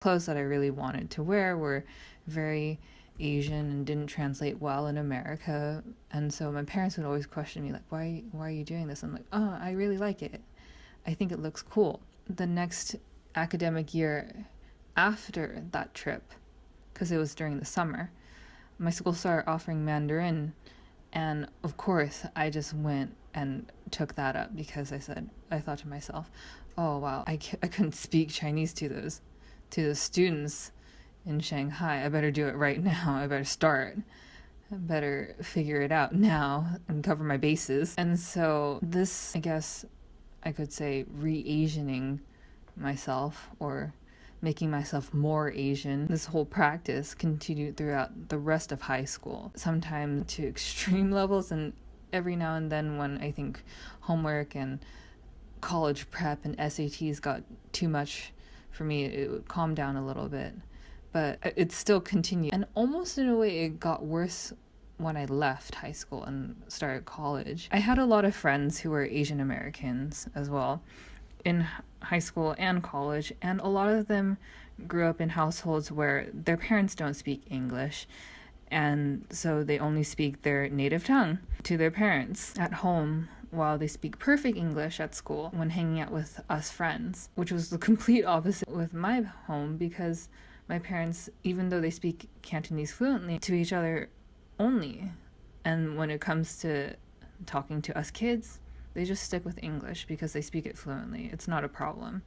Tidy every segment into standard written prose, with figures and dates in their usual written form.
clothes that I really wanted to wear were very Asian and didn't translate well in America. And so my parents would always question me, like, why are you doing this? I'm like, oh, I really like it. I think it looks cool. The next academic year after that trip, because it was during the summer, my school started offering Mandarin. And of course, I just went and took that up because I thought to myself, oh, wow, I couldn't speak Chinese to the students in Shanghai. I better do it right now. I better start. I better figure it out now and cover my bases. And so this, I guess I could say, re-Asianing myself or making myself more Asian. This whole practice continued throughout the rest of high school, sometimes to extreme levels, and every now and then when I think homework and college prep and SATs got too much for me, it would calm down a little bit. But it still continued. And almost in a way, it got worse when I left high school and started college. I had a lot of friends who were Asian Americans as well in high school and college, and a lot of them grew up in households where their parents don't speak English, and so they only speak their native tongue to their parents at home, while they speak perfect English at school when hanging out with us friends, which was the complete opposite with my home, because my parents, even though they speak Cantonese fluently to each other only, and when it comes to talking to us kids, they just stick with English because they speak it fluently. It's not a problem.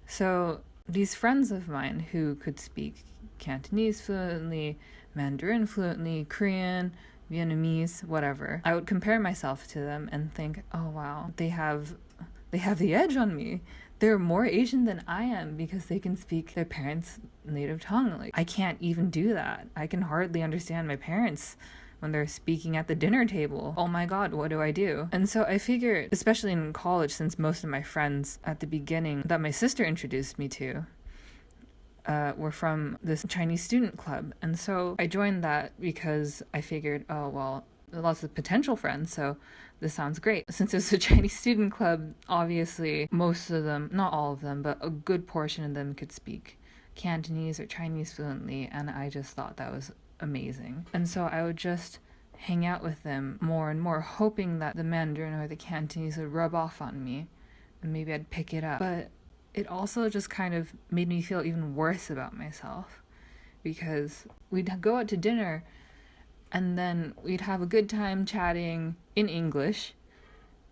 So these friends of mine who could speak Cantonese fluently, Mandarin fluently, Korean, Vietnamese, whatever, I would compare myself to them and think, oh wow, they have the edge on me. They're more Asian than I am because they can speak their parents' native tongue. Like, I can't even do that. I can hardly understand my parents when they're speaking at the dinner table. Oh my god, what do I do? And so I figured, especially in college, since most of my friends at the beginning that my sister introduced me to were from this Chinese student club. And so I joined that because I figured, oh, well, lots of potential friends, so this sounds great. Since it's a Chinese student club, obviously most of them, not all of them, but a good portion of them could speak Cantonese or Chinese fluently, and I just thought that was amazing. And so I would just hang out with them more and more, hoping that the Mandarin or the Cantonese would rub off on me and maybe I'd pick it up. But it also just kind of made me feel even worse about myself, because we'd go out to dinner and then we'd have a good time chatting in English,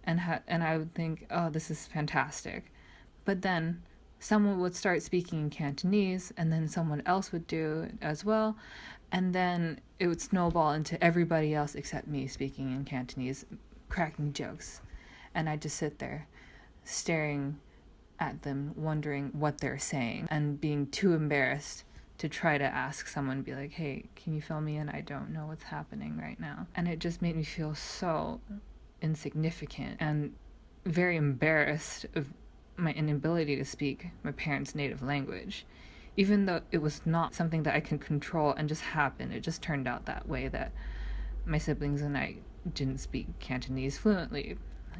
and I would think, oh, this is fantastic. But then someone would start speaking in Cantonese, and then someone else would do it as well, and then it would snowball into everybody else except me speaking in Cantonese, cracking jokes. And I'd just sit there staring at them, wondering what they're saying, and being too embarrassed to try to ask someone, be like, hey, can you fill me in? I don't know what's happening right now. And it just made me feel so insignificant and very embarrassed of my inability to speak my parents' native language. Even though it was not something that I could control and just happened, it just turned out that way, that my siblings and I didn't speak Cantonese fluently.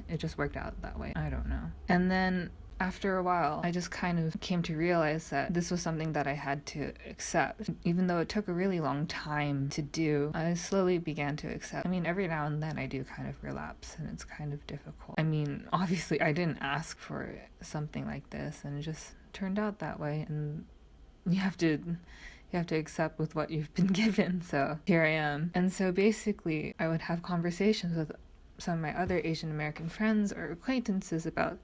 It just worked out that way. I don't know. And then after a while, I just kind of came to realize that this was something that I had to accept. Even though it took a really long time to do, I slowly began to accept. I mean, every now and then I do kind of relapse, and it's kind of difficult. I mean, obviously I didn't ask for something like this, and it just turned out that way, and you have to accept with what you've been given. So here I am. And so basically I would have conversations with some of my other Asian American friends or acquaintances about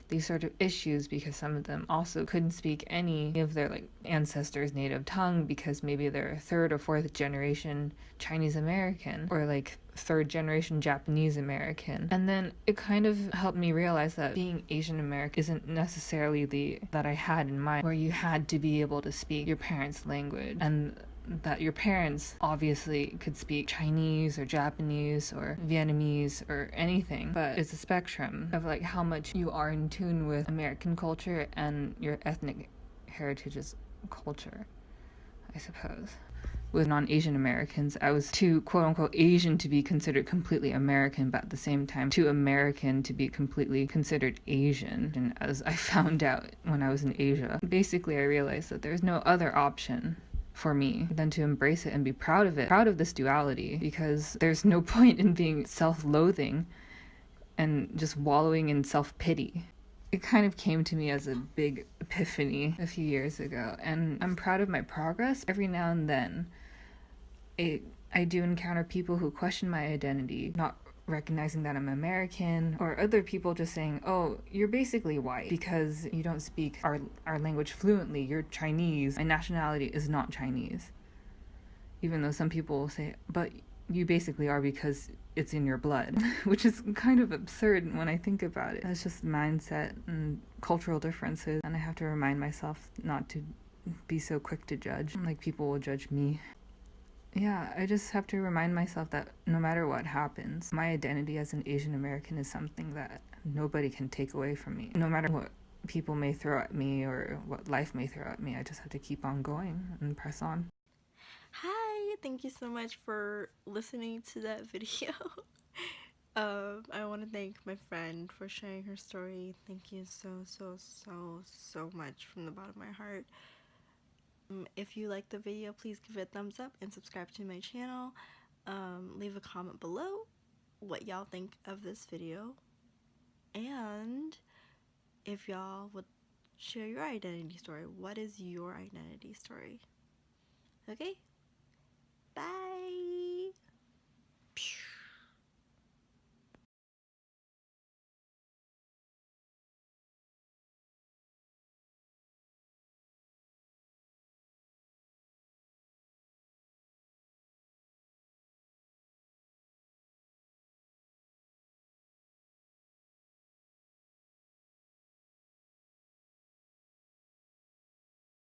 these sort of issues, because some of them also couldn't speak any of their ancestors' native tongue, because maybe they're third or fourth generation Chinese American, or third generation Japanese American. And then it kind of helped me realize that being Asian American isn't necessarily that I had in mind, where you had to be able to speak your parents' language, and that your parents obviously could speak Chinese or Japanese or Vietnamese or anything, but it's a spectrum of how much you are in tune with American culture and your ethnic heritage's culture, I suppose. with non-Asian Americans. I was too quote-unquote Asian to be considered completely American, but at the same time too American to be completely considered Asian. And as I found out when I was in Asia, basically I realized that there's no other option for me than to embrace it and be proud of it, proud of this duality, because there's no point in being self-loathing and just wallowing in self-pity. It kind of came to me as a big epiphany a few years ago, and I'm proud of my progress. Every now and then, I do encounter people who question my identity, not recognizing that I'm American, or other people just saying, oh, you're basically white because you don't speak our language fluently, you're Chinese. My nationality is not Chinese. Even though some people will say, but you basically are because it's in your blood, which is kind of absurd when I think about it. That's just mindset and cultural differences, and I have to remind myself not to be so quick to judge, like people will judge me. Yeah, I just have to remind myself that no matter what happens, my identity as an Asian American is something that nobody can take away from me. No matter what people may throw at me or what life may throw at me, I just have to keep on going and press on. Hi, thank you so much for listening to that video. I want to thank my friend for sharing her story. Thank you so much from the bottom of my heart. If you like the video, please give it a thumbs up and subscribe to my channel. Leave a comment below what y'all think of this video, and if y'all would share your identity story. What is your identity story? Okay, bye.